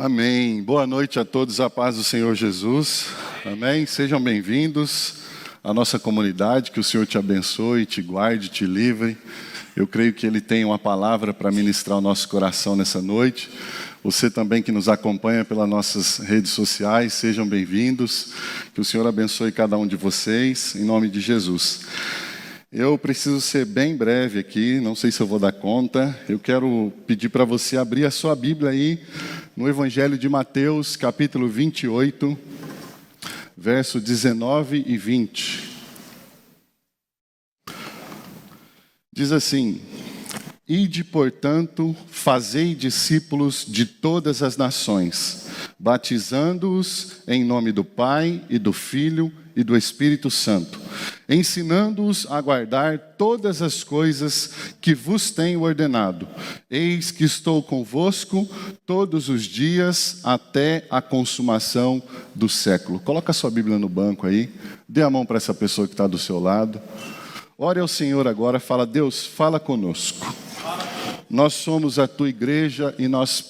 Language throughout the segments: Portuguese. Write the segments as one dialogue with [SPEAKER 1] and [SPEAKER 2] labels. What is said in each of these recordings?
[SPEAKER 1] Amém. Boa noite a todos, a paz do Senhor Jesus. Amém. Sejam bem-vindos à nossa comunidade, que o Senhor te abençoe, te guarde, te livre. Eu creio que Ele tem uma palavra para ministrar o nosso coração nessa noite. Você também que nos acompanha pelas nossas redes sociais, sejam bem-vindos. Que o Senhor abençoe cada um de vocês, em nome de Jesus. Eu preciso ser bem breve aqui, não sei se eu vou dar conta. Eu quero pedir para você abrir a sua Bíblia aí no Evangelho de Mateus, capítulo 28, verso 19 e 20. Diz assim: Ide, portanto, fazei discípulos de todas as nações, batizando-os em nome do Pai e do Filho e do Espírito Santo, ensinando-os a guardar todas as coisas que vos tenho ordenado. Eis que estou convosco todos os dias até a consumação do século. Coloca a sua Bíblia no banco aí, dê a mão para essa pessoa que está do seu lado. Ore ao Senhor agora, fala: Deus, fala conosco. Nós somos a tua igreja e nós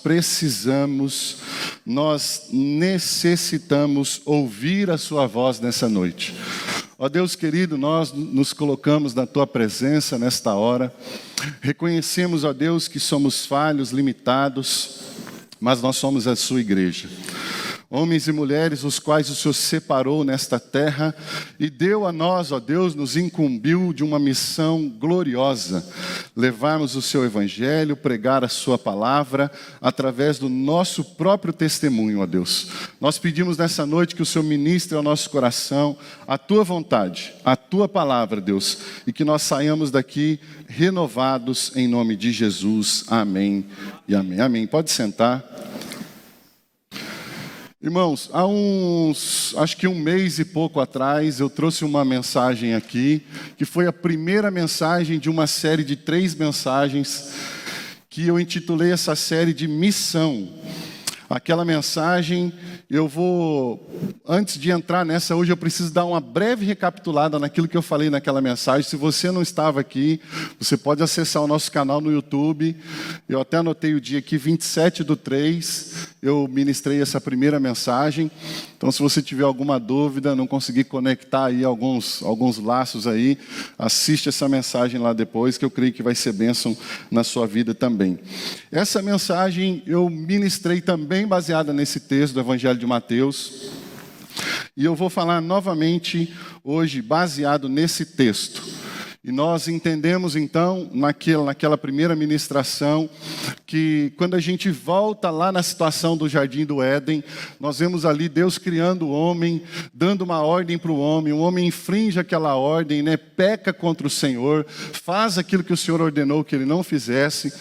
[SPEAKER 1] necessitamos ouvir a sua voz nessa noite. Ó Deus querido, nós nos colocamos na tua presença nesta hora. Reconhecemos, ó Deus, que somos falhos, limitados, mas nós somos a sua igreja. Homens e mulheres, os quais o Senhor separou nesta terra e deu a nós, ó Deus, nos incumbiu de uma missão gloriosa: levarmos o seu evangelho, pregar a sua palavra através do nosso próprio testemunho, ó Deus. Nós pedimos nessa noite que o Senhor ministre ao nosso coração a tua vontade, a tua palavra, Deus, e que nós saiamos daqui renovados em nome de Jesus. Amém e amém. Amém. Pode sentar. Irmãos, acho que um mês e pouco atrás, eu trouxe uma mensagem aqui, que foi a primeira mensagem de uma série de 3 mensagens, que eu intitulei essa série de Missão. Aquela mensagem, antes de entrar nessa hoje, eu preciso dar uma breve recapitulada naquilo que eu falei naquela mensagem. Se você não estava aqui, você pode acessar o nosso canal no YouTube. Eu até anotei o dia aqui, 27/3, eu ministrei essa primeira mensagem. Então, se você tiver alguma dúvida, não conseguir conectar aí alguns laços aí, assiste essa mensagem lá depois, que eu creio que vai ser bênção na sua vida também. Essa mensagem eu ministrei também baseada nesse texto do Evangelho de Mateus. E eu vou falar novamente hoje baseado nesse texto. E nós entendemos então, naquela primeira ministração, que quando a gente volta lá na situação do Jardim do Éden, nós vemos ali Deus criando o homem, dando uma ordem para o homem infringe aquela ordem, peca contra o Senhor, faz aquilo que o Senhor ordenou que ele não fizesse.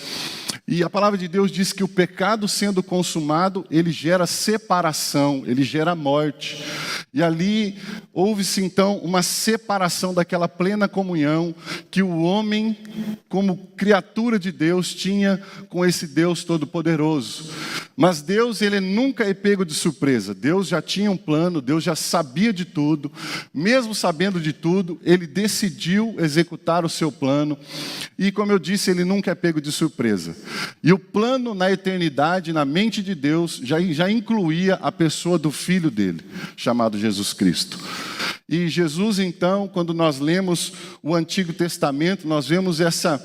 [SPEAKER 1] E a palavra de Deus diz que o pecado sendo consumado, ele gera separação, ele gera morte. E ali houve-se então uma separação daquela plena comunhão que o homem, como criatura de Deus, tinha com esse Deus Todo-Poderoso. Mas Deus, ele nunca é pego de surpresa. Deus já tinha um plano, Deus já sabia de tudo. Mesmo sabendo de tudo, ele decidiu executar o seu plano. E como eu disse, ele nunca é pego de surpresa. E o plano na eternidade, na mente de Deus, já incluía a pessoa do Filho dele, chamado Jesus Cristo. E Jesus, então, quando nós lemos o Antigo Testamento, nós vemos essa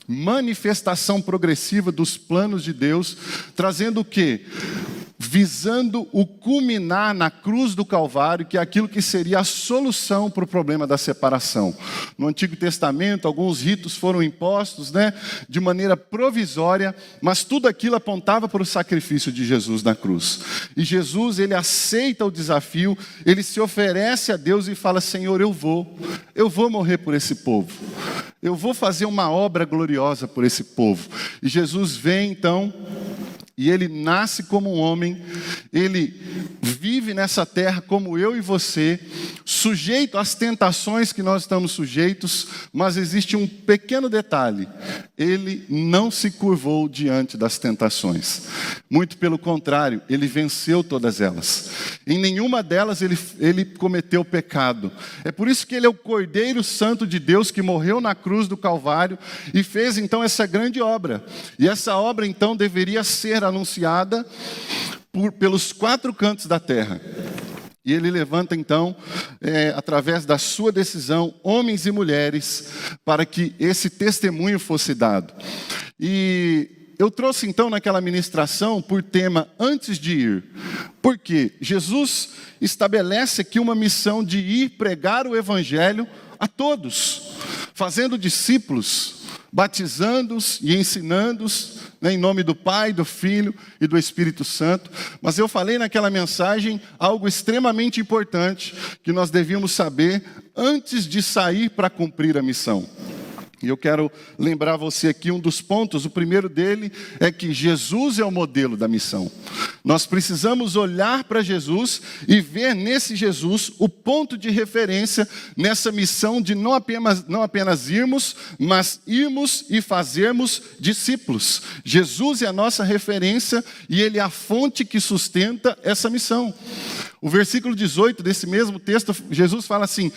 [SPEAKER 1] manifestação progressiva dos planos de Deus, trazendo o quê? Visando o culminar na cruz do Calvário, que é aquilo que seria a solução para o problema da separação. No Antigo Testamento, alguns ritos foram impostos, de maneira provisória, mas tudo aquilo apontava para o sacrifício de Jesus na cruz. E Jesus, ele aceita o desafio, ele se oferece a Deus e fala: Senhor, eu vou morrer por esse povo. Eu vou fazer uma obra gloriosa por esse povo. E Jesus vem então, e ele nasce como um homem, ele vive nessa terra como eu e você, sujeito às tentações que nós estamos sujeitos, mas existe um pequeno detalhe: ele não se curvou diante das tentações. Muito pelo contrário, ele venceu todas elas. Em nenhuma delas ele cometeu pecado. É por isso que ele é o Cordeiro Santo de Deus que morreu na cruz do Calvário e fez então essa grande obra. E essa obra então deveria ser anunciada pelos 4 cantos da terra. E ele levanta, então, através da sua decisão, homens e mulheres, para que esse testemunho fosse dado. E eu trouxe, então, naquela ministração, por tema, antes de ir. Porque Jesus estabelece aqui uma missão de ir pregar o evangelho a todos, fazendo discípulos, batizando-os e ensinando-os, em nome do Pai, do Filho e do Espírito Santo. Mas eu falei naquela mensagem algo extremamente importante que nós devíamos saber antes de sair para cumprir a missão. E eu quero lembrar você aqui um dos pontos. O primeiro dele é que Jesus é o modelo da missão. Nós precisamos olhar para Jesus e ver nesse Jesus o ponto de referência nessa missão de não apenas irmos, mas irmos e fazermos discípulos. Jesus é a nossa referência e Ele é a fonte que sustenta essa missão. O versículo 18 desse mesmo texto, Jesus fala assim: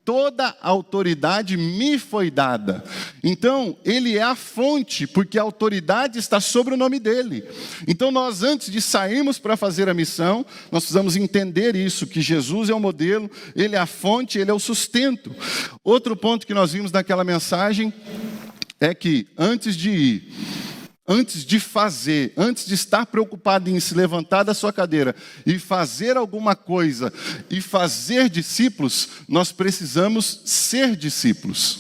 [SPEAKER 1] toda autoridade me foi dada. Então, Ele é a fonte, porque a autoridade está sobre o nome dEle. Então, nós antes de sairmos para fazer a missão, nós precisamos entender isso, que Jesus é o modelo, Ele é a fonte, Ele é o sustento. Outro ponto que nós vimos naquela mensagem é que antes de ir, antes de fazer, antes de estar preocupado em se levantar da sua cadeira e fazer alguma coisa e fazer discípulos, nós precisamos ser discípulos.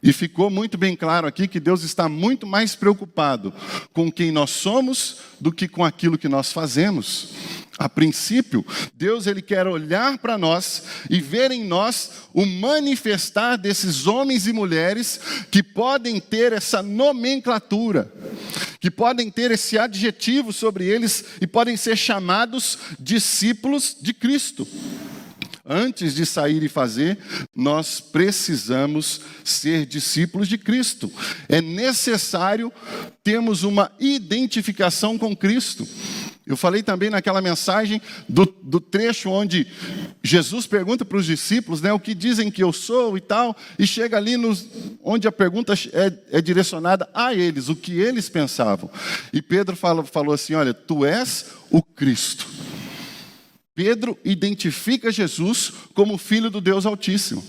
[SPEAKER 1] E ficou muito bem claro aqui que Deus está muito mais preocupado com quem nós somos do que com aquilo que nós fazemos. A princípio, Deus ele quer olhar para nós e ver em nós o manifestar desses homens e mulheres que podem ter essa nomenclatura, que podem ter esse adjetivo sobre eles e podem ser chamados discípulos de Cristo. Antes de sair e fazer, nós precisamos ser discípulos de Cristo. É necessário termos uma identificação com Cristo. Eu falei também naquela mensagem do trecho onde Jesus pergunta para os discípulos, o que dizem que eu sou e tal, e chega ali onde a pergunta é direcionada a eles, o que eles pensavam. E Pedro falou assim: olha, tu és o Cristo. Pedro identifica Jesus como Filho do Deus Altíssimo.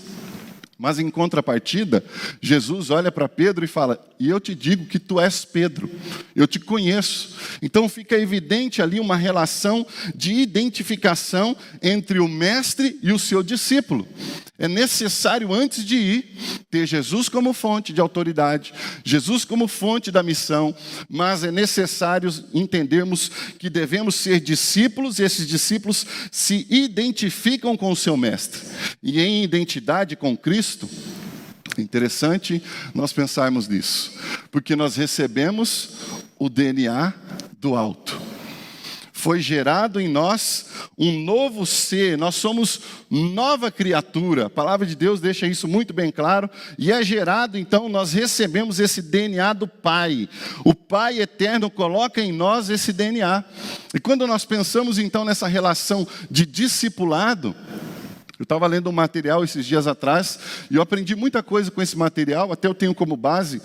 [SPEAKER 1] Mas em contrapartida, Jesus olha para Pedro e fala: e eu te digo que tu és Pedro, eu te conheço. Então fica evidente ali uma relação de identificação entre o mestre e o seu discípulo. É necessário, antes de ir, ter Jesus como fonte de autoridade, Jesus como fonte da missão, mas é necessário entendermos que devemos ser discípulos, e esses discípulos se identificam com o seu mestre. E em identidade com Cristo, é interessante nós pensarmos nisso, porque nós recebemos o DNA do alto. Foi gerado em nós um novo ser, nós somos nova criatura. A palavra de Deus deixa isso muito bem claro. E é gerado, então, nós recebemos esse DNA do Pai. O Pai eterno coloca em nós esse DNA. E quando nós pensamos, então, nessa relação de discipulado, eu estava lendo um material esses dias atrás e eu aprendi muita coisa com esse material, até eu tenho como base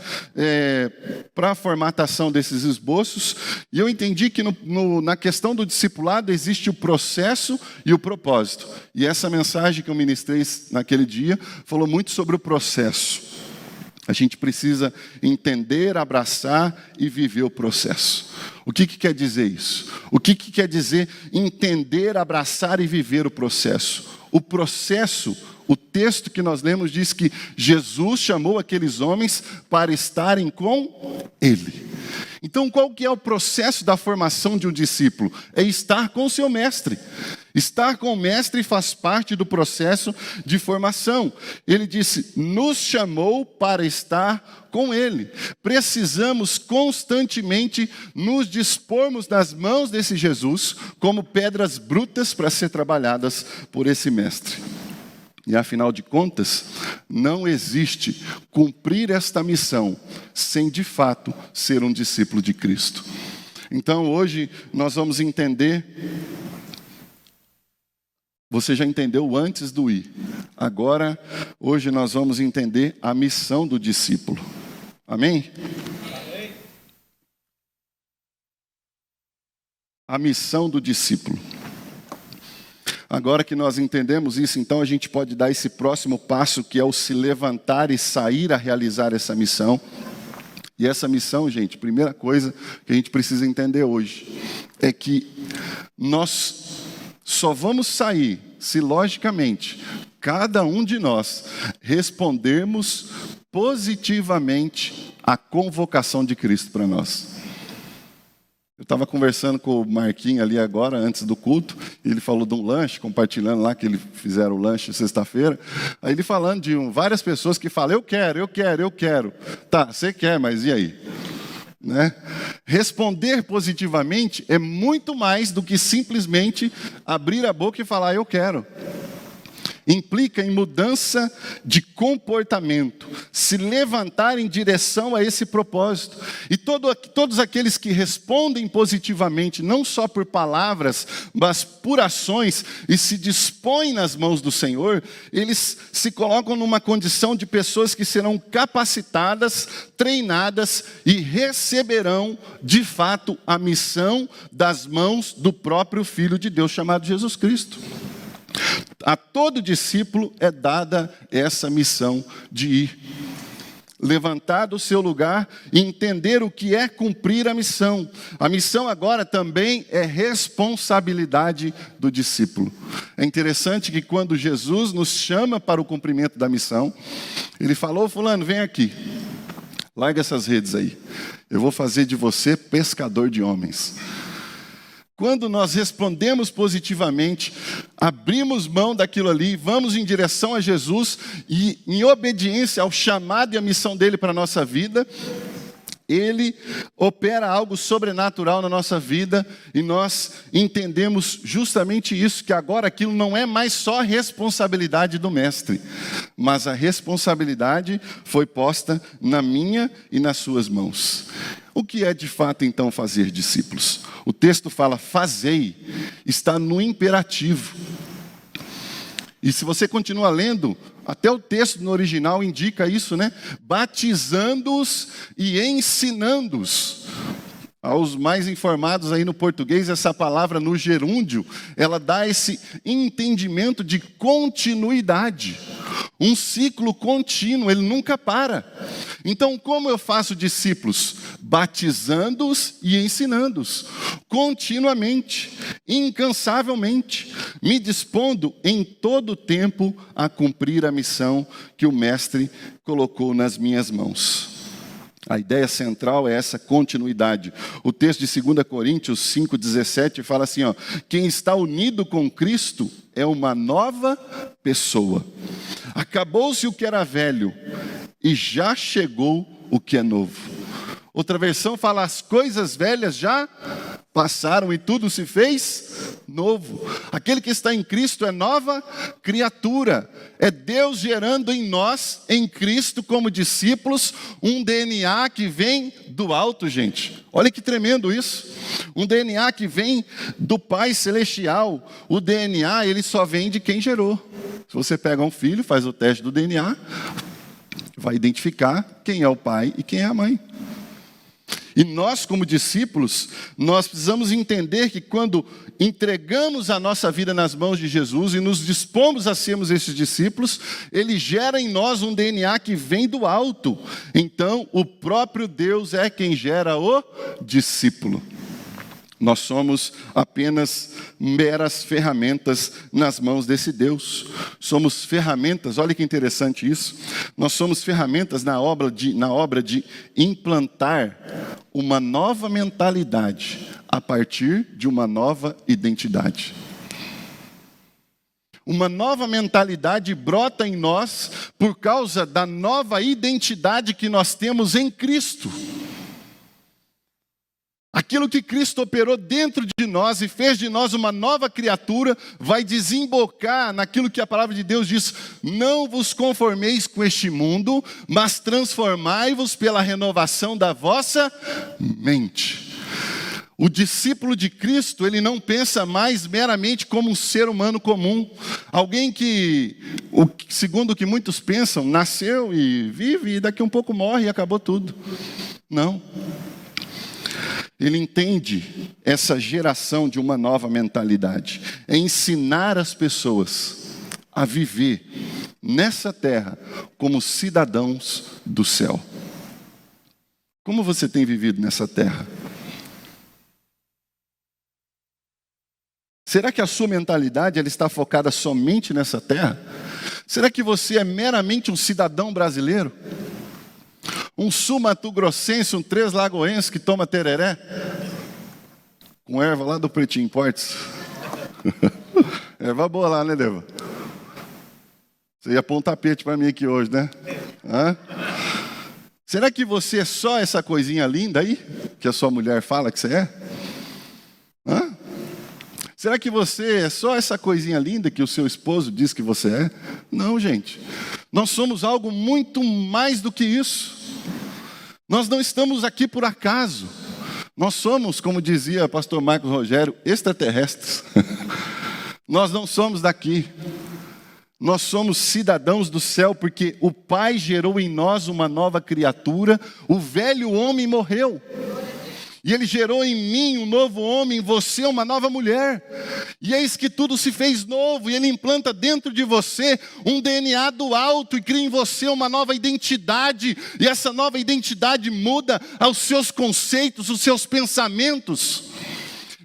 [SPEAKER 1] para a formatação desses esboços. E eu entendi que na questão do discipulado existe o processo e o propósito. E essa mensagem que eu ministrei naquele dia falou muito sobre o processo. A gente precisa entender, abraçar e viver o processo. O que quer dizer isso? O que quer dizer entender, abraçar e viver o processo? O processo, o texto que nós lemos diz que Jesus chamou aqueles homens para estarem com Ele. Então, qual que é o processo da formação de um discípulo? É estar com o seu mestre. Estar com o mestre faz parte do processo de formação. Ele disse: nos chamou para estar com Ele. Precisamos constantemente nos dispormos nas mãos desse Jesus como pedras brutas para ser trabalhadas por esse mestre. E afinal de contas, não existe cumprir esta missão sem de fato ser um discípulo de Cristo. Então hoje nós vamos entender. Você já entendeu o antes do ir. Agora, hoje nós vamos entender a missão do discípulo. Amém? a missão do discípulo. Agora que nós entendemos isso, então a gente pode dar esse próximo passo, que é o se levantar e sair a realizar essa missão. E essa missão, gente, primeira coisa que a gente precisa entender hoje, é que nós só vamos sair se, logicamente, cada um de nós respondermos positivamente à convocação de Cristo para nós. Eu estava conversando com o Marquinhos ali agora, antes do culto, e ele falou de um lanche, compartilhando lá que eles fizeram o lanche sexta-feira. Aí ele falando de várias pessoas que falam, eu quero. Tá, você quer, mas e aí? Né? Responder positivamente é muito mais do que simplesmente abrir a boca e falar, eu quero. Implica em mudança de comportamento, se levantar em direção a esse propósito. E todos aqueles que respondem positivamente, não só por palavras, mas por ações, e se dispõem nas mãos do Senhor, eles se colocam numa condição de pessoas que serão capacitadas, treinadas e receberão, de fato, a missão das mãos do próprio Filho de Deus, chamado Jesus Cristo. A todo discípulo é dada essa missão de ir, levantar do seu lugar e entender o que é cumprir a missão. A missão agora também é responsabilidade do discípulo. É interessante que quando Jesus nos chama para o cumprimento da missão, ele falou, fulano, vem aqui, larga essas redes aí, eu vou fazer de você pescador de homens. Quando nós respondemos positivamente, abrimos mão daquilo ali, vamos em direção a Jesus e em obediência ao chamado e à missão dele para a nossa vida, ele opera algo sobrenatural na nossa vida e nós entendemos justamente isso, que agora aquilo não é mais só responsabilidade do mestre, mas a responsabilidade foi posta na minha e nas suas mãos. O que é de fato então fazer discípulos? O texto fala fazei, está no imperativo. E se você continua lendo, até o texto no original indica isso, né? Batizando-os e ensinando-os. Aos mais informados aí no português, essa palavra no gerúndio, ela dá esse entendimento de continuidade. Um ciclo contínuo, ele nunca para. Então, como eu faço discípulos? Batizando-os e ensinando-os, continuamente, incansavelmente, me dispondo em todo o tempo a cumprir a missão que o Mestre colocou nas minhas mãos. A ideia central é essa continuidade. O texto de 2 Coríntios 5,17 fala assim, ó, quem está unido com Cristo é uma nova pessoa. Acabou-se o que era velho e já chegou o que é novo. Outra versão fala, as coisas velhas já passaram e tudo se fez novo. Aquele que está em Cristo é nova criatura. É Deus gerando em nós, em Cristo, como discípulos, um DNA que vem do alto, gente. Olha que tremendo isso. Um DNA que vem do Pai Celestial. O DNA, ele só vem de quem gerou. Se você pega um filho, faz o teste do DNA, vai identificar quem é o pai e quem é a mãe. E nós, como discípulos, nós precisamos entender que quando entregamos a nossa vida nas mãos de Jesus e nos dispomos a sermos esses discípulos, Ele gera em nós um DNA que vem do alto. Então, o próprio Deus é quem gera o discípulo. Nós somos apenas meras ferramentas nas mãos desse Deus. Somos ferramentas, olha que interessante isso. Nós somos ferramentas na obra de implantar uma nova mentalidade a partir de uma nova identidade. Uma nova mentalidade brota em nós por causa da nova identidade que nós temos em Cristo. Aquilo que Cristo operou dentro de nós e fez de nós uma nova criatura, vai desembocar naquilo que a palavra de Deus diz, não vos conformeis com este mundo, mas transformai-vos pela renovação da vossa mente. O discípulo de Cristo, ele não pensa mais meramente como um ser humano comum. Alguém que, segundo o que muitos pensam, nasceu e vive e daqui a um pouco morre e acabou tudo. Não. ele entende essa geração de uma nova mentalidade. É ensinar as pessoas a viver nessa terra como cidadãos do céu. Como você tem vivido nessa terra? Será que a sua mentalidade ela está focada somente nessa terra? Será que você é meramente um cidadão brasileiro? Um sul-mato-grossense, um três-lagoense que toma tereré? Com erva lá do Pretinho Importes. Erva boa lá, né, Deva? Você ia pôr um tapete para mim aqui hoje, né? Hã? Será que você é só essa coisinha linda aí? Que a sua mulher fala que você é? Hã? Será que você é só essa coisinha linda que o seu esposo diz que você é? Não, gente. Nós somos algo muito mais do que isso. Nós não estamos aqui por acaso. Nós somos, como dizia o pastor Marcos Rogério, extraterrestres. Nós não somos daqui. Nós somos cidadãos do céu porque o Pai gerou em nós uma nova criatura. O velho homem morreu. E Ele gerou em mim um novo homem, em você uma nova mulher. E eis que tudo se fez novo. E Ele implanta dentro de você um DNA do alto e cria em você uma nova identidade. E essa nova identidade muda aos seus conceitos, os seus pensamentos.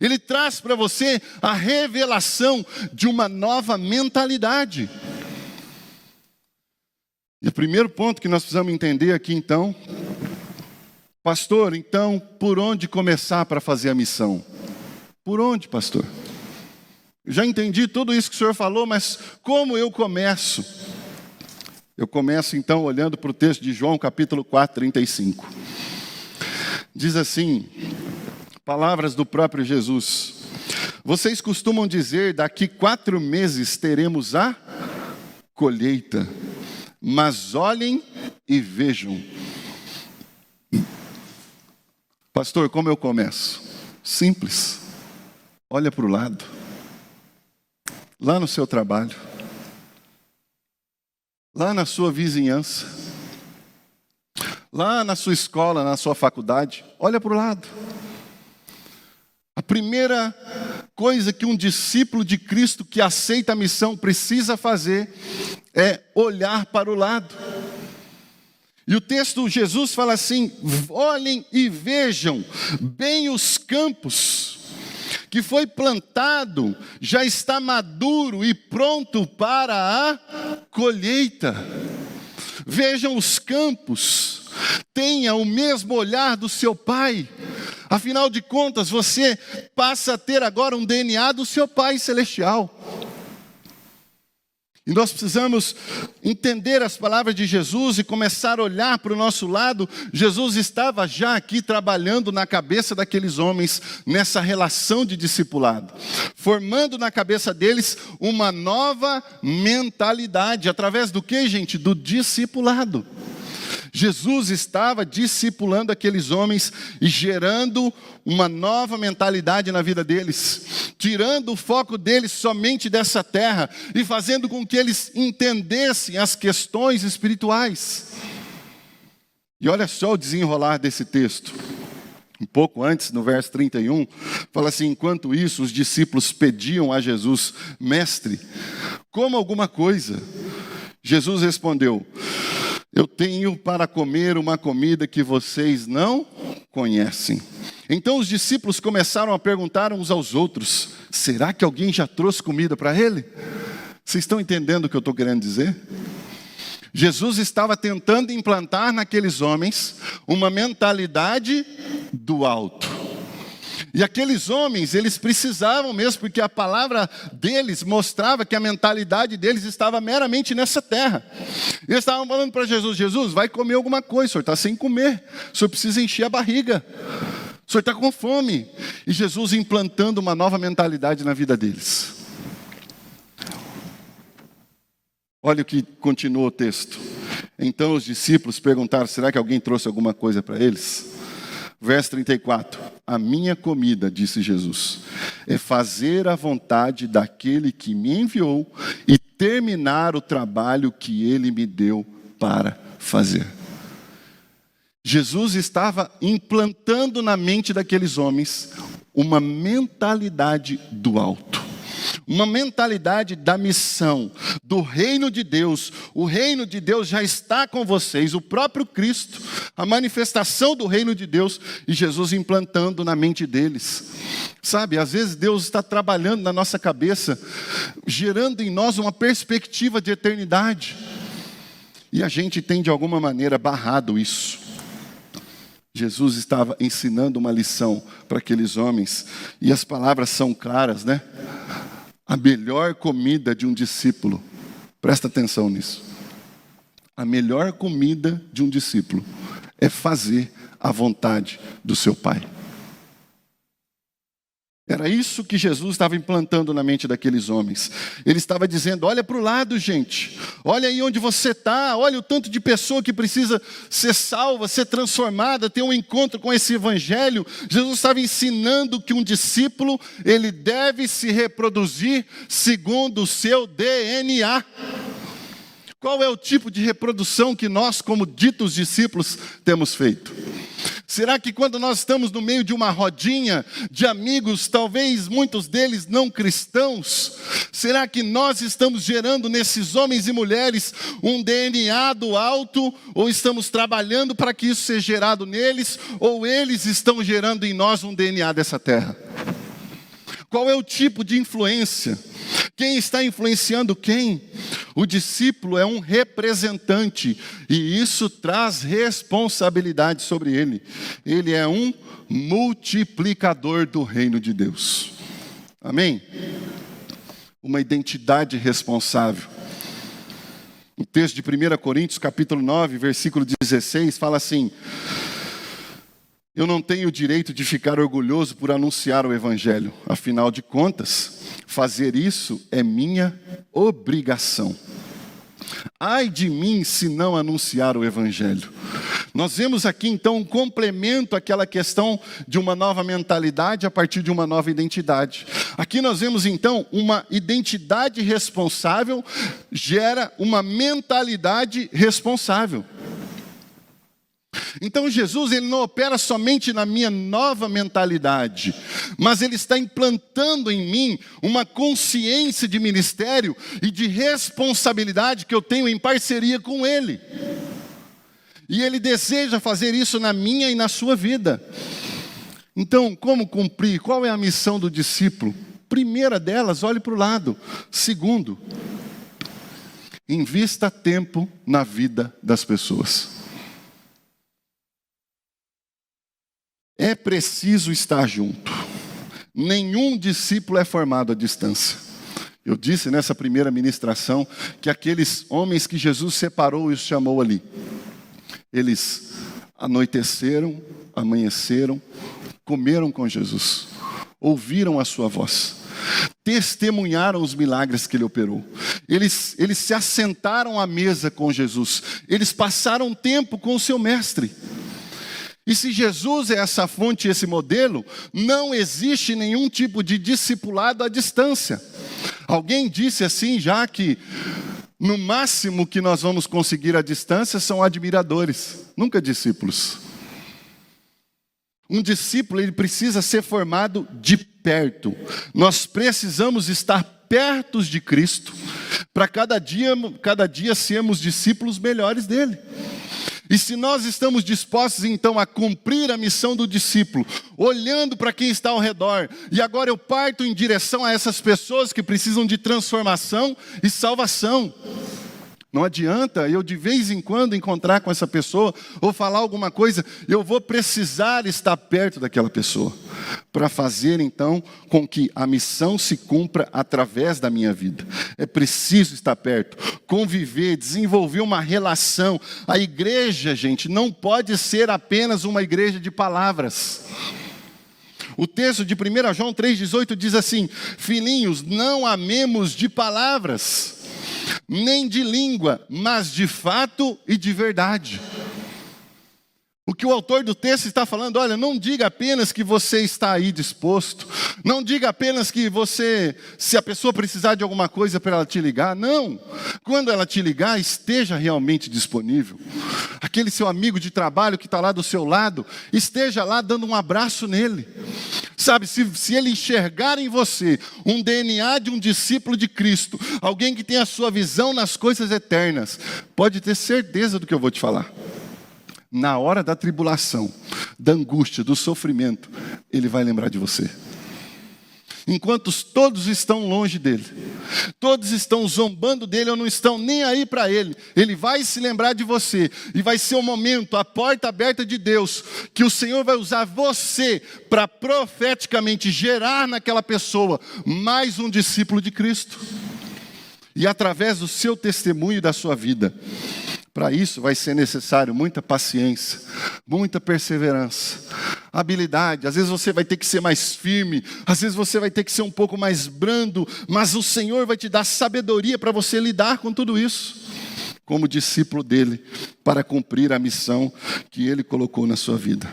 [SPEAKER 1] Ele traz para você a revelação de uma nova mentalidade. E o primeiro ponto que nós precisamos entender aqui então... Pastor, então, por onde começar para fazer a missão? Por onde, pastor? Eu já entendi tudo isso que o senhor falou, mas como eu começo? Eu começo, então, olhando para o texto de João, capítulo 4, 35. Diz assim, palavras do próprio Jesus. Vocês costumam dizer, daqui 4 meses teremos a colheita. Mas olhem e vejam. Pastor, como eu começo? Simples. Olha para o lado. Lá no seu trabalho. Lá na sua vizinhança. Lá na sua escola, na sua faculdade. Olha para o lado. A primeira coisa que um discípulo de Cristo que aceita a missão precisa fazer é olhar para o lado. E o texto, Jesus fala assim, olhem e vejam bem os campos, que foi plantado, já está maduro e pronto para a colheita. Vejam os campos, tenha o mesmo olhar do seu Pai. Afinal de contas, você passa a ter agora um DNA do seu Pai Celestial. E nós precisamos entender as palavras de Jesus e começar a olhar para o nosso lado. Jesus estava já aqui trabalhando na cabeça daqueles homens, nessa relação de discipulado. Formando na cabeça deles uma nova mentalidade. Através do que, gente? Do discipulado. Jesus estava discipulando aqueles homens e gerando uma nova mentalidade na vida deles, tirando o foco deles somente dessa terra e fazendo com que eles entendessem as questões espirituais. E olha só o desenrolar desse texto. Um pouco antes, no verso 31, fala assim, enquanto isso os discípulos pediam a Jesus, mestre, coma alguma coisa. Jesus respondeu, eu tenho para comer uma comida que vocês não conhecem. Então os discípulos começaram a perguntar uns aos outros, será que alguém já trouxe comida para ele? Vocês estão entendendo o que eu estou querendo dizer? Jesus estava tentando implantar naqueles homens uma mentalidade do alto. E aqueles homens, eles precisavam mesmo, porque a palavra deles mostrava que a mentalidade deles estava meramente nessa terra. Eles estavam falando para Jesus, Jesus, vai comer alguma coisa, o senhor está sem comer, o senhor precisa encher a barriga, o senhor está com fome. E Jesus implantando uma nova mentalidade na vida deles. Olha o que continua o texto. Então os discípulos perguntaram, será que alguém trouxe alguma coisa para eles? Verso 34, a minha comida, disse Jesus, é fazer a vontade daquele que me enviou e terminar o trabalho que ele me deu para fazer. Jesus estava implantando na mente daqueles homens uma mentalidade do alto. Uma mentalidade da missão, do reino de Deus. O reino de Deus já está com vocês, o próprio Cristo, a manifestação do reino de Deus, e Jesus implantando na mente deles. Sabe, às vezes Deus está trabalhando na nossa cabeça, gerando em nós uma perspectiva de eternidade. E a gente tem de alguma maneira barrado isso. Jesus estava ensinando uma lição para aqueles homens, e as palavras são claras, né? A melhor comida de um discípulo, presta atenção nisso. A melhor comida de um discípulo é fazer a vontade do seu Pai. Era isso que Jesus estava implantando na mente daqueles homens. Ele estava dizendo: olha para o lado, gente. Olha aí onde você está. Olha o tanto de pessoa que precisa ser salva, ser transformada, ter um encontro com esse evangelho. Jesus estava ensinando que um discípulo, ele deve se reproduzir segundo o seu DNA. Qual é o tipo de reprodução que nós, como ditos discípulos, temos feito? Será que quando nós estamos no meio de uma rodinha de amigos, talvez muitos deles não cristãos, será que nós estamos gerando nesses homens e mulheres um DNA do alto, ou estamos trabalhando para que isso seja gerado neles, ou eles estão gerando em nós um DNA dessa terra? Qual é o tipo de influência? Quem está influenciando quem? O discípulo é um representante, e isso traz responsabilidade sobre ele. Ele é um multiplicador do reino de Deus. Amém? Uma identidade responsável. O texto de 1 Coríntios, capítulo 9, versículo 16, fala assim: eu não tenho o direito de ficar orgulhoso por anunciar o evangelho. Afinal de contas, fazer isso é minha obrigação. Ai de mim se não anunciar o evangelho. Nós vemos aqui então um complemento àquela questão de uma nova mentalidade a partir de uma nova identidade. Aqui nós vemos então uma identidade responsável gera uma mentalidade responsável. Então Jesus, ele não opera somente na minha nova mentalidade, mas ele está implantando em mim uma consciência de ministério e de responsabilidade que eu tenho em parceria com ele. E ele deseja fazer isso na minha e na sua vida. Então, como cumprir? Qual é a missão do discípulo? Primeira delas, olhe para o lado. Segundo, invista tempo na vida das pessoas. É preciso estar junto. Nenhum discípulo é formado à distância. Eu disse nessa primeira ministração que aqueles homens que Jesus separou e os chamou ali, eles anoiteceram, amanheceram, comeram com Jesus, ouviram a sua voz, testemunharam os milagres que ele operou. Eles se assentaram à mesa com Jesus, eles passaram tempo com o seu mestre. E se Jesus é essa fonte, esse modelo, não existe nenhum tipo de discipulado à distância. Alguém disse assim já que no máximo que nós vamos conseguir à distância são admiradores, nunca discípulos. Um discípulo, ele precisa ser formado de perto. Nós precisamos estar perto de Cristo para cada dia sermos discípulos melhores dele. E se nós estamos dispostos então a cumprir a missão do discípulo, olhando para quem está ao redor, e agora eu parto em direção a essas pessoas que precisam de transformação e salvação. Não adianta eu de vez em quando encontrar com essa pessoa ou falar alguma coisa, eu vou precisar estar perto daquela pessoa para fazer então com que a missão se cumpra através da minha vida. É preciso estar perto, conviver, desenvolver uma relação. A igreja, gente, não pode ser apenas uma igreja de palavras. O texto de 1 João 3,18 diz assim: filhinhos, não amemos de palavras, nem de língua, mas de fato e de verdade. O que o autor do texto está falando, olha, não diga apenas que você está aí disposto, não diga apenas que se a pessoa precisar de alguma coisa para ela te ligar, não. Quando ela te ligar, esteja realmente disponível. Aquele seu amigo de trabalho que está lá do seu lado, esteja lá dando um abraço nele. Sabe, se ele enxergar em você um DNA de um discípulo de Cristo, alguém que tem a sua visão nas coisas eternas, pode ter certeza do que eu vou te falar. Na hora da tribulação, da angústia, do sofrimento, ele vai lembrar de você. Enquanto todos estão longe dele, todos estão zombando dele ou não estão nem aí para ele, ele vai se lembrar de você. E vai ser o momento, a porta aberta de Deus, que o Senhor vai usar você para profeticamente gerar naquela pessoa mais um discípulo de Cristo. E através do seu testemunho e da sua vida. Para isso vai ser necessário muita paciência, muita perseverança, habilidade. Às vezes você vai ter que ser mais firme, às vezes você vai ter que ser um pouco mais brando, mas o Senhor vai te dar sabedoria para você lidar com tudo isso, como discípulo dele, para cumprir a missão que ele colocou na sua vida.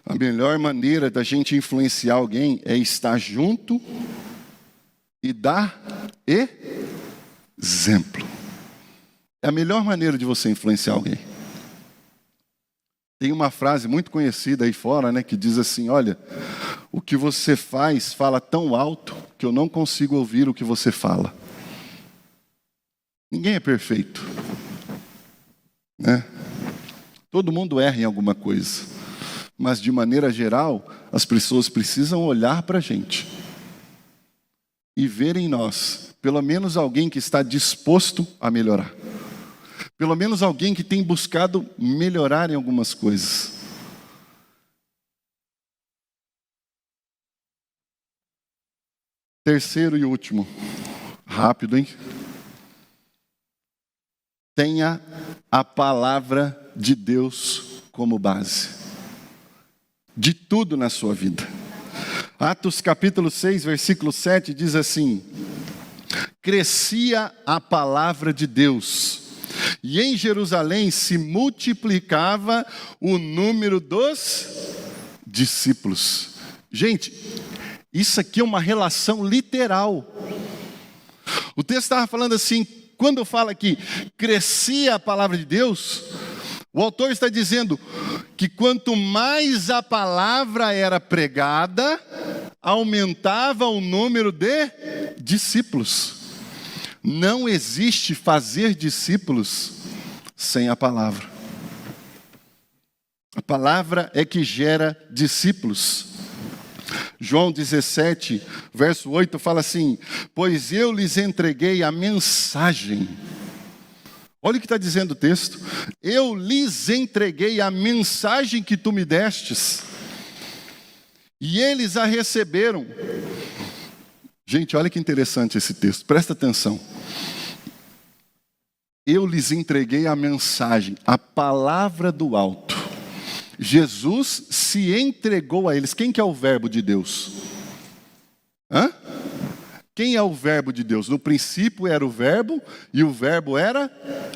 [SPEAKER 1] A melhor maneira da gente influenciar alguém é estar junto e dar exemplo. É a melhor maneira de você influenciar alguém. Tem uma frase muito conhecida aí fora, né, que diz assim, olha, o que você faz fala tão alto que eu não consigo ouvir o que você fala. Ninguém é perfeito, né? Todo mundo erra em alguma coisa, mas de maneira geral, as pessoas precisam olhar para a gente e ver em nós pelo menos alguém que está disposto a melhorar. Pelo menos alguém que tem buscado melhorar em algumas coisas. Terceiro e último. Rápido, hein? Tenha a palavra de Deus como base. De tudo na sua vida. Atos capítulo 6, versículo 7 diz assim: crescia a palavra de Deus, e em Jerusalém se multiplicava o número dos discípulos. Gente, isso aqui é uma relação literal. O texto estava falando assim, quando fala que crescia a palavra de Deus, o autor está dizendo que quanto mais a palavra era pregada, aumentava o número de discípulos. Não existe fazer discípulos sem a palavra. A palavra é que gera discípulos. João 17, verso 8 fala assim: pois eu lhes entreguei a mensagem. Olha o que está dizendo o texto. Eu lhes entreguei a mensagem que tu me destes, e eles a receberam. Gente, olha que interessante esse texto, presta atenção. Eu lhes entreguei a mensagem, a palavra do alto. Jesus se entregou a eles. Quem que é o verbo de Deus? Hã? Quem é o verbo de Deus? No princípio era o verbo, e o verbo era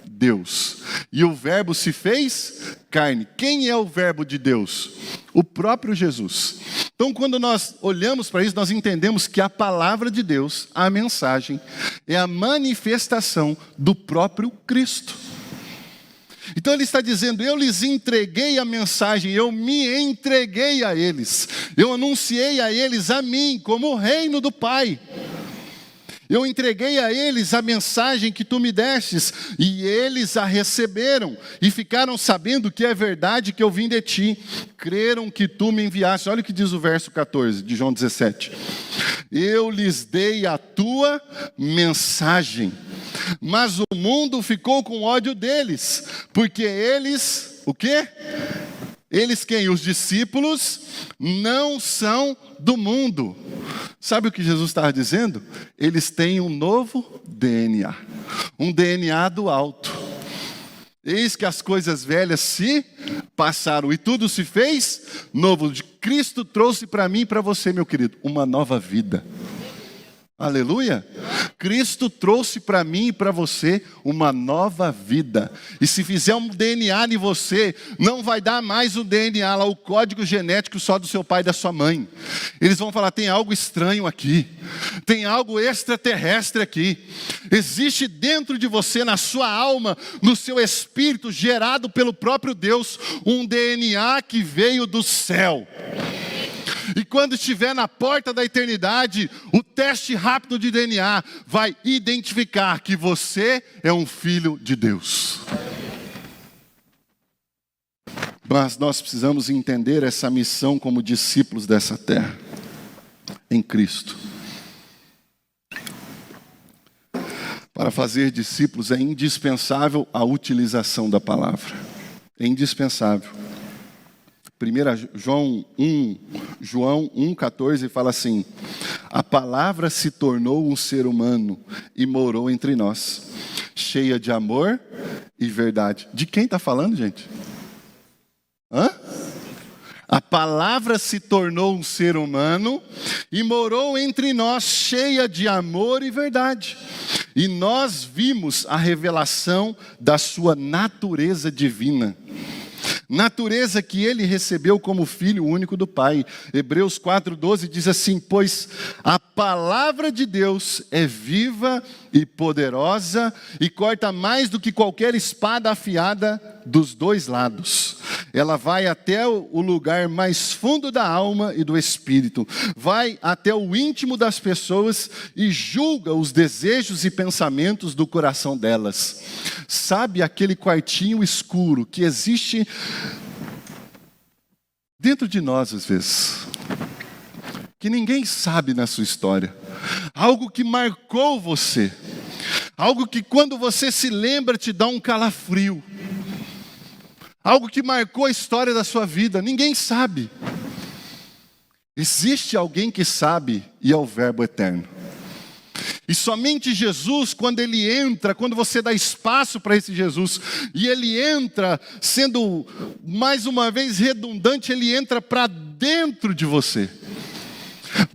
[SPEAKER 1] Deus. E o verbo se fez carne. Quem é o verbo de Deus? O próprio Jesus. Então, quando nós olhamos para isso, nós entendemos que a palavra de Deus, a mensagem, é a manifestação do próprio Cristo. Então ele está dizendo, eu lhes entreguei a mensagem, eu me entreguei a eles. Eu anunciei a eles a mim, como o reino do Pai. Eu entreguei a eles a mensagem que tu me destes, e eles a receberam, e ficaram sabendo que é verdade que eu vim de ti, creram que tu me enviaste. Olha o que diz o verso 14 de João 17. Eu lhes dei a tua mensagem, mas o mundo ficou com ódio deles, porque eles, o quê? Eles quem? Os discípulos não são do mundo. Sabe o que Jesus estava dizendo? Eles têm um novo DNA. Um DNA do alto. Eis que as coisas velhas se passaram e tudo se fez novo. Cristo trouxe para mim e para você, meu querido, uma nova vida. Aleluia. Cristo trouxe para mim e para você uma nova vida. E se fizer um DNA em você, não vai dar mais o DNA lá, o código genético só do seu pai e da sua mãe. Eles vão falar, tem algo estranho aqui. Tem algo extraterrestre aqui. Existe dentro de você, na sua alma, no seu espírito, gerado pelo próprio Deus, um DNA que veio do céu. E quando estiver na porta da eternidade, o teste rápido de DNA vai identificar que você é um filho de Deus. Mas nós precisamos entender essa missão como discípulos dessa terra, em Cristo. Para fazer discípulos é indispensável a utilização da palavra. É indispensável. 1 João 1,14 fala assim: a palavra se tornou um ser humano e morou entre nós, cheia de amor e verdade. De quem está falando, gente? A palavra se tornou um ser humano e morou entre nós, cheia de amor e verdade. E nós vimos a revelação da sua natureza divina. Natureza que ele recebeu como filho único do Pai. Hebreus 4,12 diz assim: pois a palavra de Deus é viva e poderosa e corta mais do que qualquer espada afiada dos dois lados. Ela vai até o lugar mais fundo da alma e do espírito, vai até o íntimo das pessoas e julga os desejos e pensamentos do coração delas. Sabe aquele quartinho escuro que existe dentro de nós às vezes, que ninguém sabe na sua história, algo que marcou você, algo que quando você se lembra te dá um calafrio, algo que marcou a história da sua vida, ninguém sabe. Existe alguém que sabe e é o Verbo eterno. E somente Jesus, quando ele entra, quando você dá espaço para esse Jesus, e ele entra, sendo mais uma vez redundante, ele entra para dentro de você,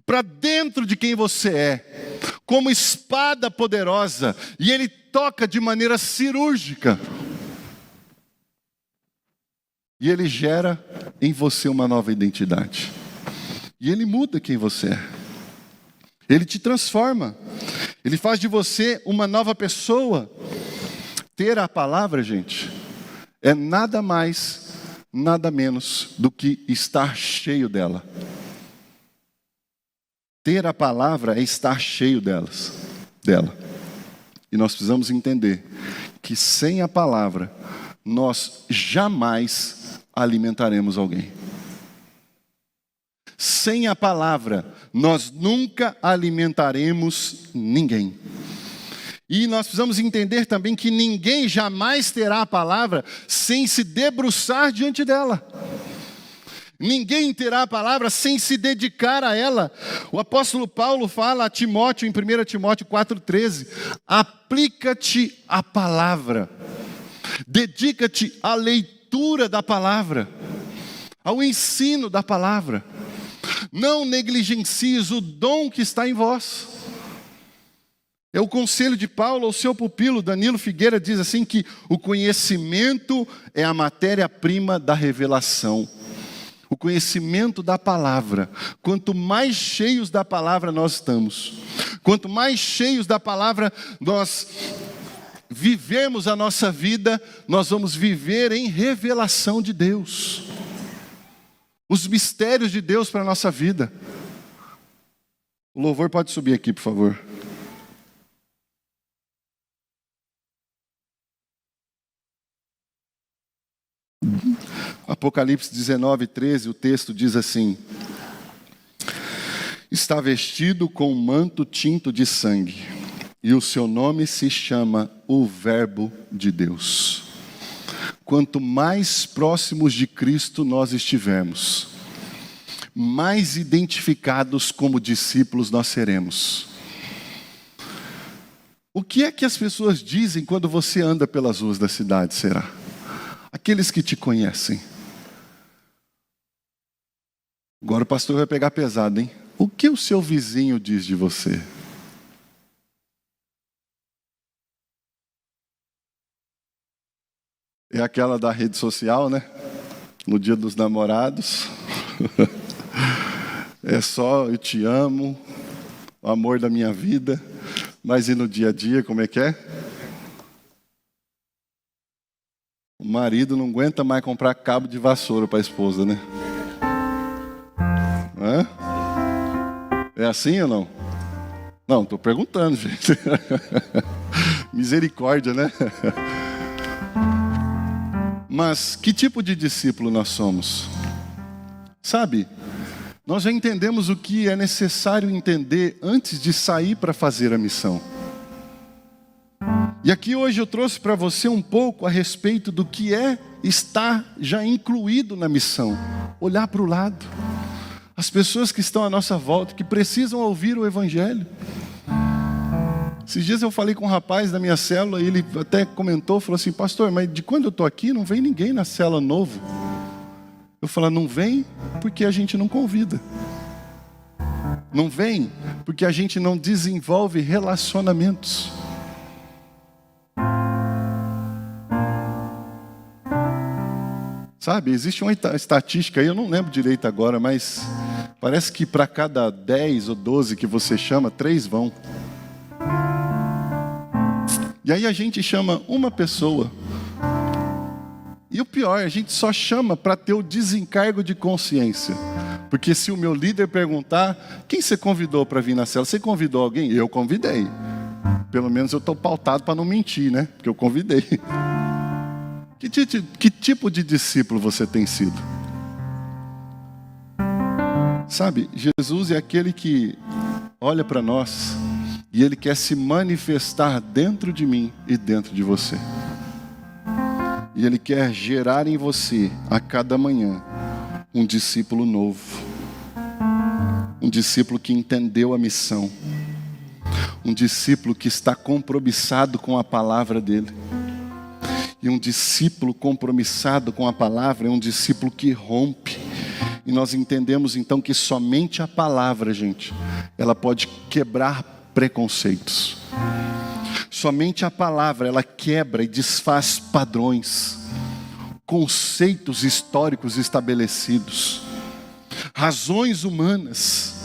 [SPEAKER 1] para dentro de quem você é, como espada poderosa, e ele toca de maneira cirúrgica. E ele gera em você uma nova identidade. E ele muda quem você é. Ele te transforma. Ele faz de você uma nova pessoa. Ter a palavra, gente, é nada mais, nada menos do que estar cheio dela. Ter a palavra é estar cheio dela. E nós precisamos entender que sem a palavra, nós jamais alimentaremos alguém. Sem a palavra, nós nunca alimentaremos ninguém. E nós precisamos entender também que ninguém jamais terá a palavra sem se debruçar diante dela. Ninguém terá a palavra sem se dedicar a ela. O apóstolo Paulo fala a Timóteo, em 1 Timóteo 4,13, aplica-te à palavra, dedica-te à leitura da palavra, ao ensino da palavra. Não negligencies o dom que está em vós. É o conselho de Paulo ao seu pupilo, Danilo Figueira, diz assim que o conhecimento é a matéria-prima da revelação. O conhecimento da palavra. Quanto mais cheios da palavra nós estamos, quanto mais cheios da palavra nós vivermos a nossa vida, nós vamos viver em revelação de Deus. Os mistérios de Deus para a nossa vida. O louvor pode subir aqui, por favor. Apocalipse 19:13, o texto diz assim: está vestido com um manto tinto de sangue, e o seu nome se chama o Verbo de Deus. Quanto mais próximos de Cristo nós estivermos, mais identificados como discípulos nós seremos. O que é que as pessoas dizem quando você anda pelas ruas da cidade, será? Aqueles que te conhecem. Agora o pastor vai pegar pesado, hein? O que o seu vizinho diz de você? É aquela da rede social, né? No dia dos namorados. É só eu te amo, o amor da minha vida. Mas e no dia a dia, como é que é? O marido não aguenta mais comprar cabo de vassoura para a esposa, né? Hã? É assim ou não? Não, estou perguntando, gente. Misericórdia, né? Mas que tipo de discípulo nós somos? Sabe, nós já entendemos o que é necessário entender antes de sair para fazer a missão. E aqui hoje eu trouxe para você um pouco a respeito do que é estar já incluído na missão. Olhar para o lado. As pessoas que estão à nossa volta, que precisam ouvir o Evangelho. Esses dias eu falei com um rapaz da minha célula, e ele até comentou, falou assim: pastor, mas de quando eu estou aqui não vem ninguém na célula novo. Eu falei: não vem porque a gente não convida. Não vem porque a gente não desenvolve relacionamentos. Sabe, existe uma estatística aí, eu não lembro direito agora, mas parece que para cada 10 ou 12 que você chama, 3 vão. E aí a gente chama uma pessoa. E o pior, a gente só chama para ter o desencargo de consciência. Porque se o meu líder perguntar: quem você convidou para vir na célula? Você convidou alguém? Eu convidei. Pelo menos eu estou pautado para não mentir, né? Porque eu convidei. Que tipo de discípulo você tem sido? Sabe, Jesus é aquele que olha para nós e Ele quer se manifestar dentro de mim e dentro de você. E Ele quer gerar em você, a cada manhã, um discípulo novo. Um discípulo que entendeu a missão. Um discípulo que está compromissado com a palavra dEle. E um discípulo compromissado com a palavra é um discípulo que rompe. E nós entendemos então que somente a palavra, gente, ela pode quebrar preconceitos. Somente a palavra, ela quebra e desfaz padrões, conceitos históricos estabelecidos, razões humanas,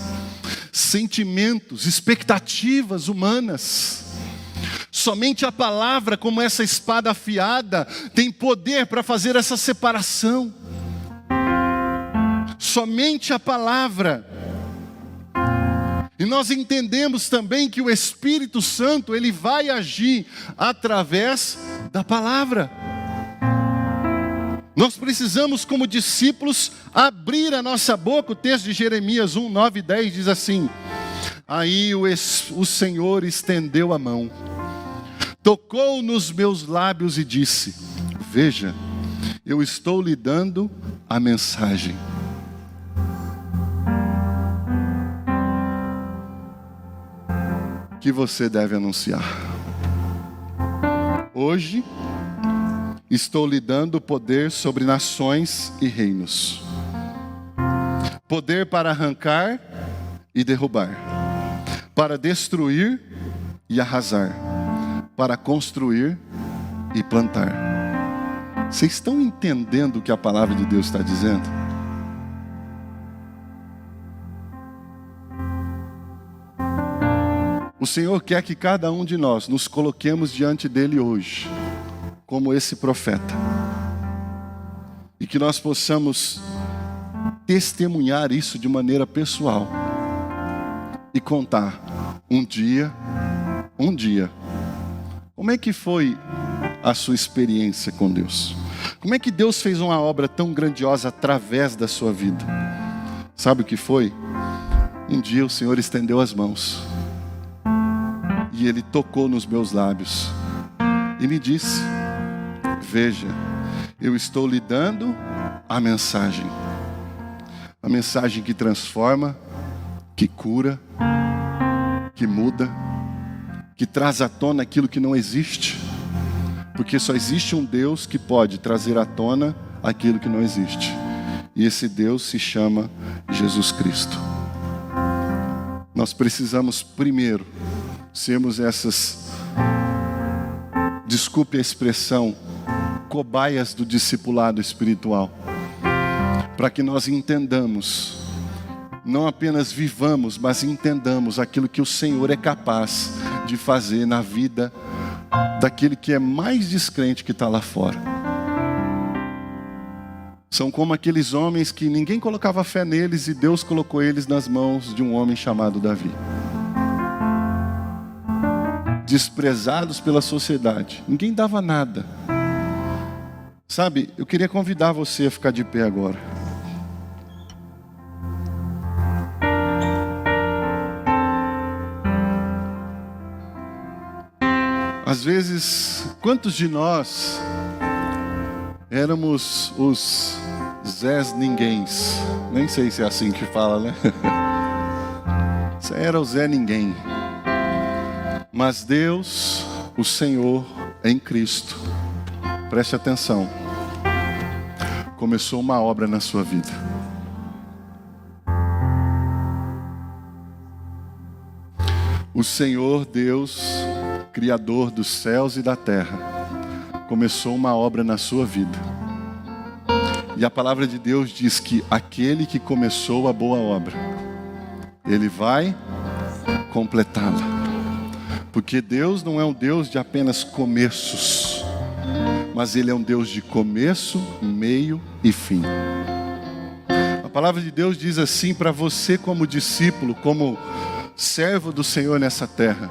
[SPEAKER 1] sentimentos, expectativas humanas. Somente a palavra, como essa espada afiada, tem poder para fazer essa separação. Somente a palavra. E nós entendemos também que o Espírito Santo, ele vai agir através da palavra. Nós precisamos, como discípulos, abrir a nossa boca. O texto de Jeremias 1, 9 e 10 diz assim: aí o Senhor estendeu a mão, tocou nos meus lábios e disse: veja, eu estou lhe dando a mensagem. Que você deve anunciar. Hoje, estou lhe dando poder sobre nações e reinos. Poder para arrancar e derrubar. Para destruir e arrasar. Para construir e plantar. Vocês estão entendendo o que a palavra de Deus está dizendo? O Senhor quer que cada um de nós nos coloquemos diante dEle hoje, como esse profeta. E que nós possamos testemunhar isso de maneira pessoal. E contar, um dia, como é que foi a sua experiência com Deus? Como é que Deus fez uma obra tão grandiosa através da sua vida? Sabe o que foi? Um dia o Senhor estendeu as mãos. E Ele tocou nos meus lábios. E me disse: veja, eu estou lhe dando a mensagem. A mensagem que transforma, que cura, que muda, que traz à tona aquilo que não existe. Porque só existe um Deus que pode trazer à tona aquilo que não existe. E esse Deus se chama Jesus Cristo. Nós precisamos primeiro sermos essas, desculpe a expressão, cobaias do discipulado espiritual, para que nós entendamos, não apenas vivamos, mas entendamos aquilo que o Senhor é capaz de fazer na vida daquele que é mais descrente que está lá fora. São como aqueles homens que ninguém colocava fé neles e Deus colocou eles nas mãos de um homem chamado Davi. Desprezados pela sociedade, ninguém dava nada. Sabe, eu queria convidar você a ficar de pé agora. Às vezes, quantos de nós éramos os Zés Ninguéms? Nem sei se é assim que fala, né? Você era o Zé Ninguém. Mas Deus, o Senhor, em Cristo, preste atenção, começou uma obra na sua vida. O Senhor Deus, Criador dos céus e da terra, começou uma obra na sua vida. E a palavra de Deus diz que aquele que começou a boa obra, Ele vai completá-la. Porque Deus não é um Deus de apenas começos, mas Ele é um Deus de começo, meio e fim. A palavra de Deus diz assim para você como discípulo, como servo do Senhor nessa terra: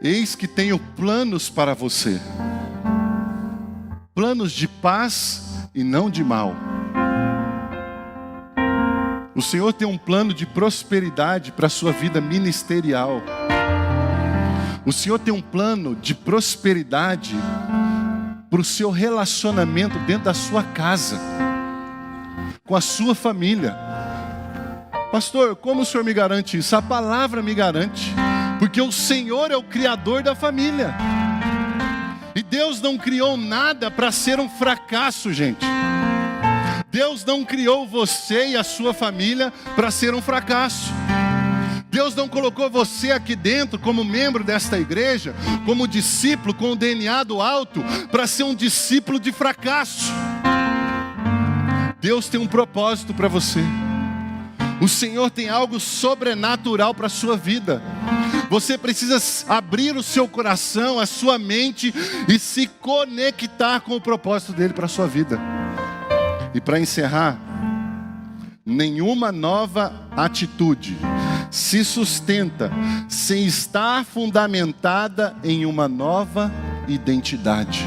[SPEAKER 1] eis que tenho planos para você, planos de paz e não de mal. O Senhor tem um plano de prosperidade para a sua vida ministerial. O Senhor tem um plano de prosperidade para o seu relacionamento dentro da sua casa, com a sua família. Pastor, como o Senhor me garante isso? A palavra me garante, porque o Senhor é o Criador da família. E Deus não criou nada para ser um fracasso, gente. Deus não criou você e a sua família para ser um fracasso. Deus não colocou você aqui dentro como membro desta igreja, como discípulo com o DNA do alto, para ser um discípulo de fracasso. Deus tem um propósito para você. O Senhor tem algo sobrenatural para a sua vida. Você precisa abrir o seu coração, a sua mente e se conectar com o propósito dele para a sua vida. E para encerrar, nenhuma nova atitude se sustenta sem estar fundamentada em uma nova identidade.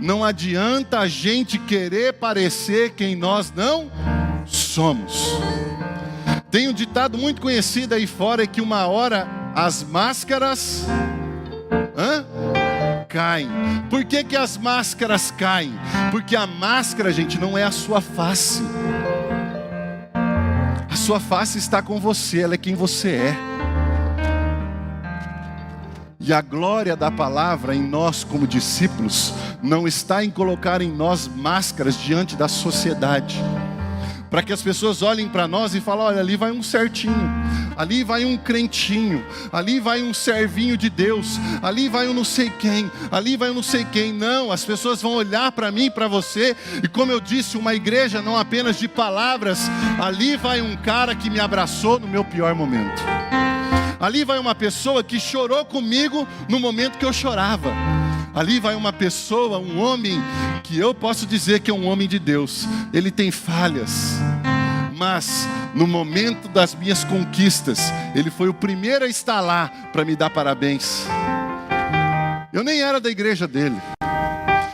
[SPEAKER 1] Não adianta a gente querer parecer quem nós não somos. Tem um ditado muito conhecido aí fora, que uma hora as máscaras caem. Por que as máscaras caem? Porque a máscara, gente, não é a sua face. A sua face está com você, ela é quem você é. E a glória da palavra em nós como discípulos não está em colocar em nós máscaras diante da sociedade, para que as pessoas olhem para nós e falem: olha, ali vai um certinho, ali vai um crentinho, ali vai um servinho de Deus, ali vai um não sei quem, ali vai um não sei quem. Não, as pessoas vão olhar para mim, para você, e como eu disse, uma igreja não apenas de palavras. Ali vai um cara que me abraçou no meu pior momento. Ali vai uma pessoa que chorou comigo no momento que eu chorava. Ali vai uma pessoa, um homem, que eu posso dizer que é um homem de Deus. Ele tem falhas, mas no momento das minhas conquistas, ele foi o primeiro a estar lá para me dar parabéns. Eu nem era da igreja dele,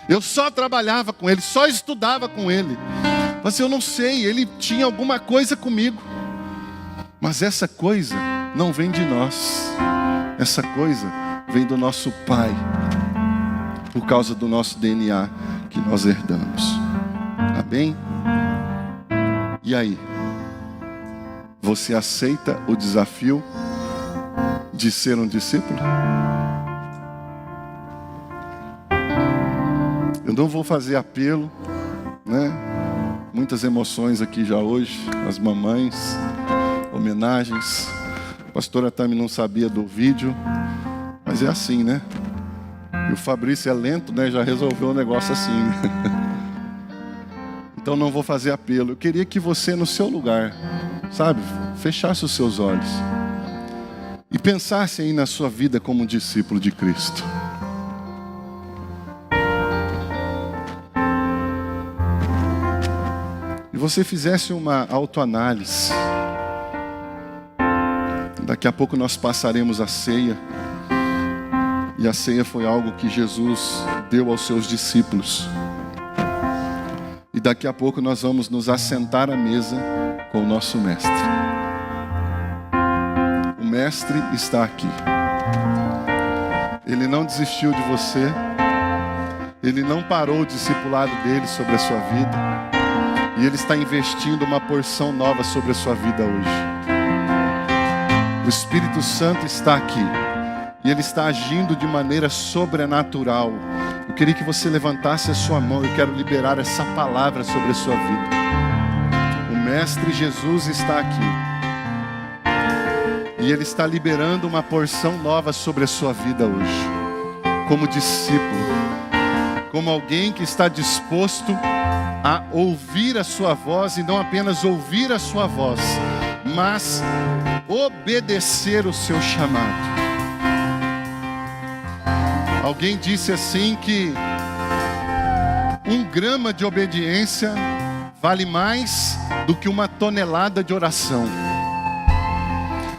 [SPEAKER 1] eu só trabalhava com ele, só estudava com ele. Mas eu não sei, ele tinha alguma coisa comigo. Mas essa coisa não vem de nós, essa coisa vem do nosso Pai, por causa do nosso DNA que nós herdamos. Amém? E aí? Você aceita o desafio de ser um discípulo? Eu não vou fazer apelo, né? Muitas emoções aqui já hoje, as mamães, homenagens. A pastora Tami não sabia do vídeo, mas é assim, né? E o Fabrício é lento, né? Já resolveu o negócio assim. Então não vou fazer apelo. Eu queria que você, no seu lugar, sabe, fechasse os seus olhos e pensasse aí na sua vida como um discípulo de Cristo. E você fizesse uma autoanálise. Daqui a pouco nós passaremos a ceia. E a ceia foi algo que Jesus deu aos seus discípulos. E daqui a pouco nós vamos nos assentar à mesa com o nosso mestre. O mestre está aqui. Ele não desistiu de você. Ele não parou o discipulado dele sobre a sua vida. E ele está investindo uma porção nova sobre a sua vida hoje. O Espírito Santo está aqui. E Ele está agindo de maneira sobrenatural. Eu queria que você levantasse a sua mão. Eu quero liberar essa palavra sobre a sua vida. O Mestre Jesus está aqui. E Ele está liberando uma porção nova sobre a sua vida hoje. Como discípulo. Como alguém que está disposto a ouvir a sua voz. E não apenas ouvir a sua voz, mas obedecer o seu chamado. Alguém disse assim que 1 grama de obediência vale mais do que 1 tonelada de oração.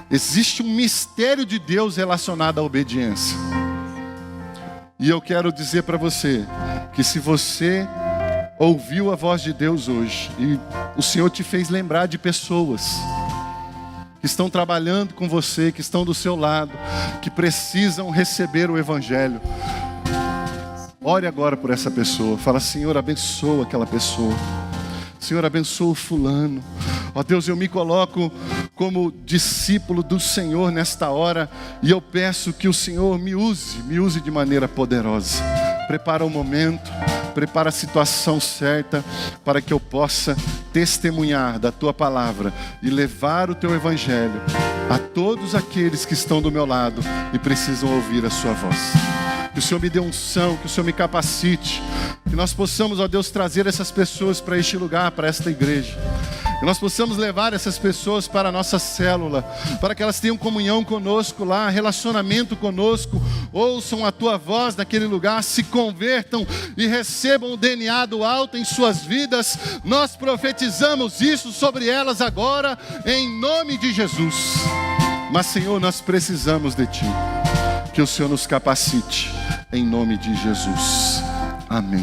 [SPEAKER 1] Existe um mistério de Deus relacionado à obediência. E eu quero dizer para você que se você ouviu a voz de Deus hoje e o Senhor te fez lembrar de pessoas que estão trabalhando com você, que estão do seu lado, que precisam receber o Evangelho. Ore agora por essa pessoa. Fala: Senhor, abençoa aquela pessoa. Senhor, abençoa o fulano. Ó Deus, eu me coloco como discípulo do Senhor nesta hora. E eu peço que o Senhor me use de maneira poderosa. Prepara o momento. Prepara a situação certa para que eu possa testemunhar da Tua palavra e levar o Teu Evangelho a todos aqueles que estão do meu lado e precisam ouvir a Sua voz. Que o Senhor me dê unção, que o Senhor me capacite, que nós possamos, ó Deus, trazer essas pessoas para este lugar, para esta igreja. Que nós possamos levar essas pessoas para a nossa célula, para que elas tenham comunhão conosco lá, relacionamento conosco, ouçam a Tua voz naquele lugar, se convertam e recebam o DNA do alto em suas vidas. Nós profetizamos isso sobre elas agora, em nome de Jesus. Mas, Senhor, nós precisamos de Ti, que o Senhor nos capacite, em nome de Jesus. Amém.